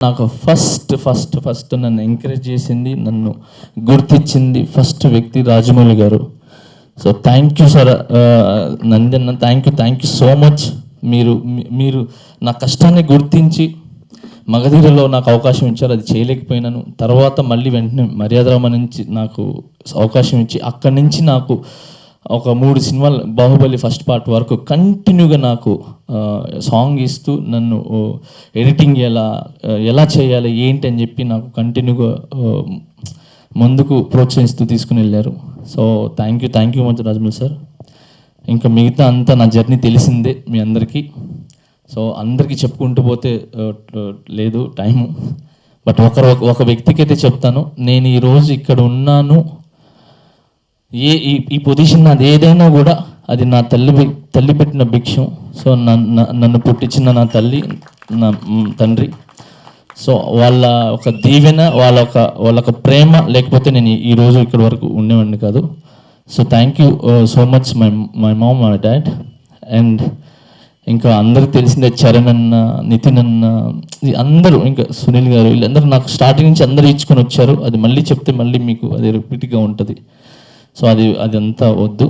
నాకు ఫస్ట్ నన్ను ఎంకరేజ్ చేసింది, నన్ను గుర్తించింది ఫస్ట్ వ్యక్తి రాజమౌళి గారు. So thank you sir నందన్న, thank you so much. మీరు నా కష్టాన్ని గుర్తించి మగధీరలో నాకు అవకాశం ఇచ్చారు. అది చేయలేకపోయినాను. తర్వాత మళ్ళీ వెంటనే మర్యాదరామ నుంచి నాకు అవకాశం ఇచ్చి అక్కడి నుంచి నాకు ఒక 3 సినిమాలు బాహుబలి ఫస్ట్ పార్ట్ వరకు కంటిన్యూగా నాకు సాంగ్ ఇస్తూ నన్ను ఎడిటింగ్ ఎలా చేయాలి ఏంటి అని చెప్పి నాకు కంటిన్యూగా ముందుకు ప్రోత్సహిస్తూ తీసుకుని వెళ్ళారు. So thank you much Rajamouli sir. ఇంకా మిగతా అంతా నా జర్నీ తెలిసిందే మీ అందరికీ. సో అందరికీ చెప్పుకుంటూ పోతే లేదు టైము. బట్ ఒక వ్యక్తికి అయితే చెప్తాను, నేను ఈరోజు ఇక్కడ ఉన్నాను, ఈ పొజిషన్ నాది ఏదైనా కూడా అది నా తల్లి పెట్టిన భిక్షం. సో నన్ను పుట్టించిన నా తల్లి, నా తండ్రి. సో వాళ్ళ ఒక దీవెన, వాళ్ళ ప్రేమ లేకపోతే నేను ఈరోజు ఇక్కడ వరకు ఉండేవాడిని కాదు. So thank you so much my mom, my dad. And ఇంకా అందరికి తెలిసిందే, చరణ్ అన్న, నితిన్ అన్న, అందరూ, ఇంకా సునీల్ గారు, వీళ్ళందరూ నాకు స్టార్టింగ్ నుంచి అందరూ ఇచ్చుకొని వచ్చారు. అది మళ్ళీ చెప్తే మళ్ళీ మీకు అది రిపీట్గా ఉంటుంది. సో అది అంతా వద్దు.